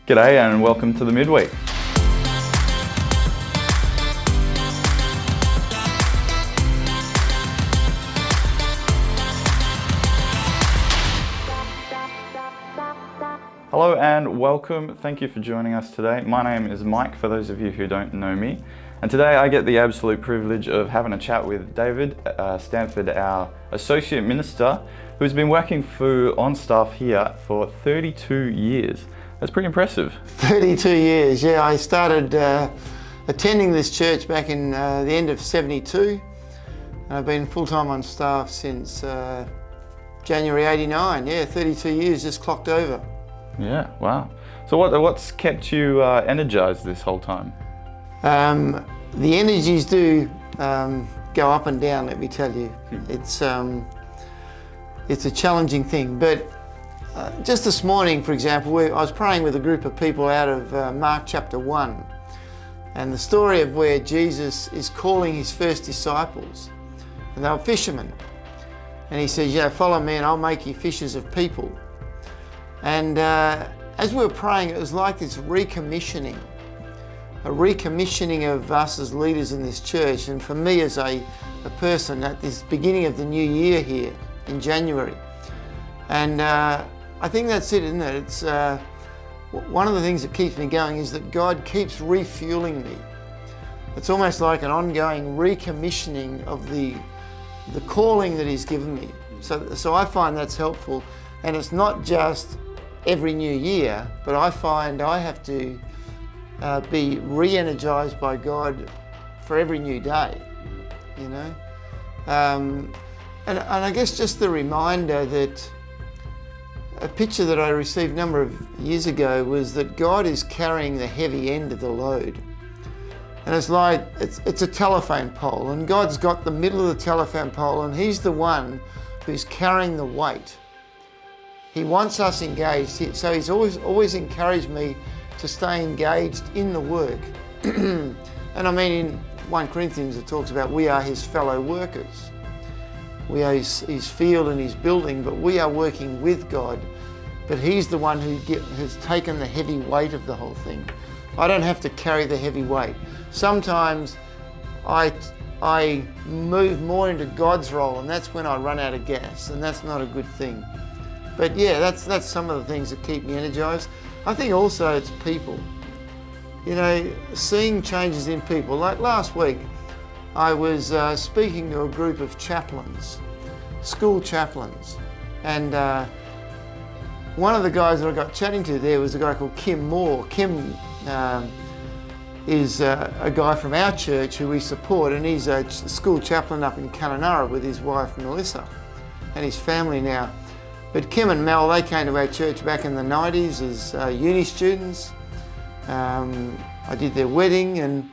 G'day and welcome to the Midweek. Hello and welcome. Thank you for joining us today. My name is Mike, for those of you who don't know me. And today I get the absolute privilege of having a chat with David Stanford, our Associate Minister, who's been working on staff here for 32 years. That's pretty impressive. 32 years, yeah. I started attending this church back in the end of '72. I've been full-time on staff since January '89. Yeah, 32 years, just clocked over. Yeah, wow. So what's kept you energized this whole time? The energies do go up and down, let me tell you. It's a challenging thing, but just this morning, for example, I was praying with a group of people out of Mark chapter 1, and the story of where Jesus is calling his first disciples, and they were fishermen, and he says, follow me and I'll make you fishers of people. And as we were praying, it was like this recommissioning of us as leaders in this church, and for me as a person at this beginning of the new year here in January. And I think that's it, isn't it? It's one of the things that keeps me going is that God keeps refueling me. It's almost like an ongoing recommissioning of the calling that he's given me. So I find that's helpful, and it's not just every new year, but I find I have to be re-energized by God for every new day, you know. And I guess just the reminder that a picture that I received a number of years ago was that God is carrying the heavy end of the load. And it's like, it's a telephone pole, and God's got the middle of the telephone pole, and he's the one who's carrying the weight. He wants us engaged, so he's always encouraged me to stay engaged in the work. And I mean, in 1 Corinthians it talks about we are his fellow workers. We are his field and his building, but we are working with God. But he's the one who has taken the heavy weight of the whole thing. I don't have to carry the heavy weight. Sometimes I move more into God's role, and that's when I run out of gas, and that's not a good thing. But yeah, that's some of the things that keep me energized. I think also it's people. You know, seeing changes in people. Like last week, I was speaking to a group of chaplains, school chaplains, and one of the guys that I got chatting to there was a guy called Kim Moore. Kim is a guy from our church who we support, and he's a school chaplain up in Kununurra with his wife Melissa and his family now. But Kim and Mel, they came to our church back in the 90s as uni students. I did their wedding, and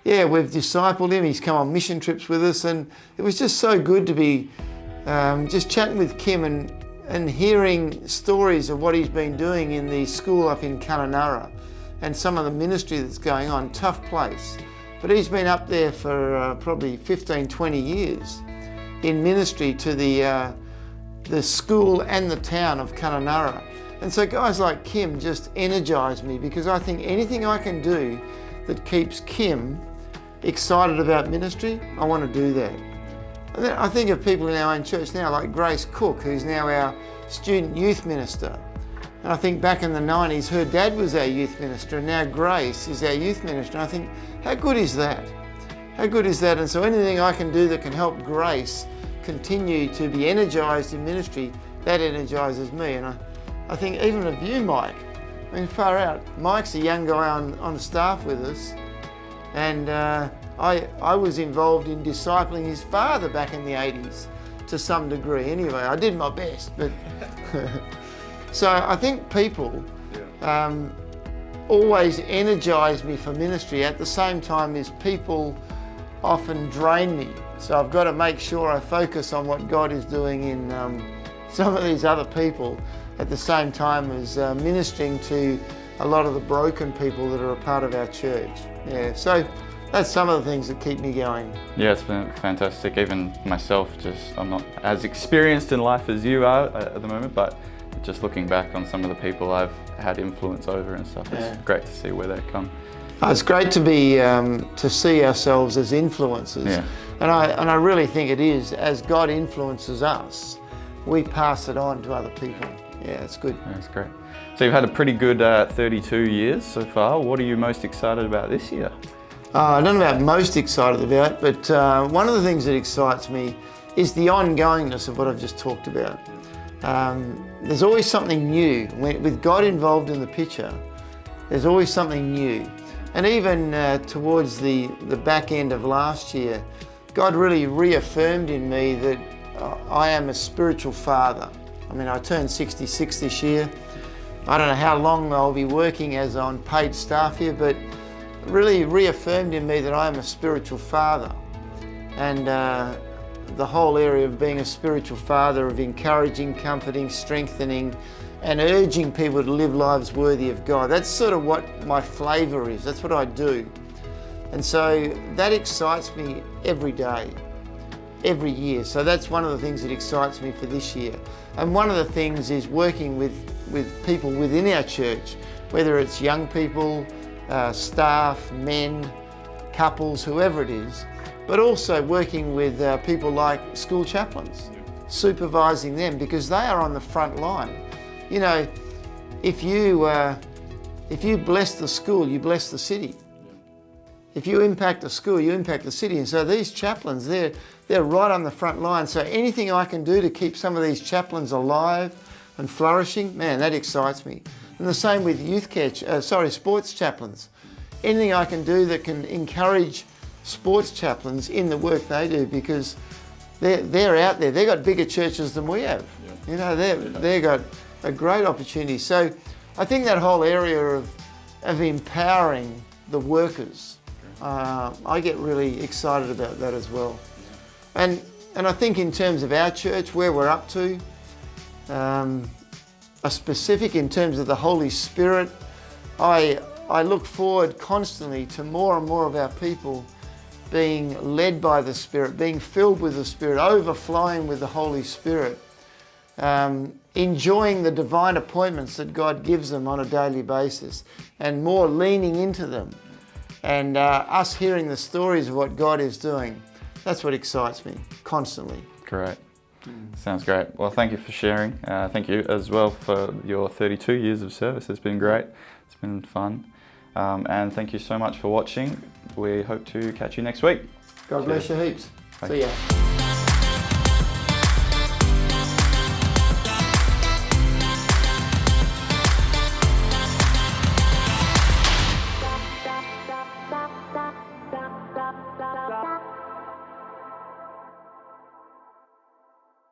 yeah, we've discipled him. He's come on mission trips with us, and it was just so good to be just chatting with Kim and hearing stories of what he's been doing in the school up in Kununurra and some of the ministry that's going on. Tough place. But he's been up there for probably 15, 20 years in ministry to the school and the town of Kununurra. And so guys like Kim just energise me, because I think anything I can do that keeps Kim excited about ministry, I want to do that. And then I think of people in our own church now, like Grace Cook, who's now our student youth minister. And I think back in the 90s, her dad was our youth minister, and now Grace is our youth minister. And I think, how good is that? How good is that? And so anything I can do that can help Grace continue to be energised in ministry, that energises me. And I think even of you, Mike, I mean, far out. Mike's a young guy on staff with us, and I was involved in discipling his father back in the 80s to some degree. Anyway, I did my best, but so I think people always energise me for ministry. At the same time as people often drain me. So I've got to make sure I focus on what God is doing in some of these other people at the same time as ministering to a lot of the broken people that are a part of our church. Yeah, so that's some of the things that keep me going. Yeah, it's been fantastic. Even myself, I'm not as experienced in life as you are at the moment, but just looking back on some of the people I've had influence over and stuff, it's great to see where they come. It's great to be to see ourselves as influencers, and I really think it is. As God influences us, we pass it on to other people. Yeah, it's good. That's great. So you've had a pretty good 32 years so far. What are you most excited about this year? I don't know about most excited about, but one of the things that excites me is the ongoingness of what I've just talked about. There's always something new. With God involved in the picture, there's always something new. And even towards the back end of last year, God really reaffirmed in me that I am a spiritual father. I mean, I turned 66 this year. I don't know how long I'll be working as on paid staff here, but really reaffirmed in me that I am a spiritual father. And the whole area of being a spiritual father, of encouraging, comforting, strengthening, and urging people to live lives worthy of God. That's sort of what my flavour is. That's what I do. And so that excites me every day, every year. So that's one of the things that excites me for this year. And one of the things is working with people within our church, whether it's young people, staff, men, couples, whoever it is, but also working with people like school chaplains, supervising them, because they are on the front line. You know, if you bless the school, you bless the city. If you impact the school, you impact the city. And so these chaplains, they're right on the front line. So anything I can do to keep some of these chaplains alive and flourishing, man, that excites me. And the same with sports chaplains. Anything I can do that can encourage sports chaplains in the work they do, because they're out there. They've got bigger churches than we have. You know, they've got a great opportunity. So I think that whole area of empowering the workers, I get really excited about that as well. And I think in terms of our church, where we're up to, a specific in terms of the Holy Spirit, I look forward constantly to more and more of our people being led by the Spirit, being filled with the Spirit, overflowing with the Holy Spirit, enjoying the divine appointments that God gives them on a daily basis, and more leaning into them, and us hearing the stories of what God is doing. That's what excites me constantly. Great. Sounds great. Well, thank you for sharing. Thank you as well for your 32 years of service. It's been great. It's been fun. And thank you so much for watching. We hope to catch you next week. God bless you heaps. Bye. See ya.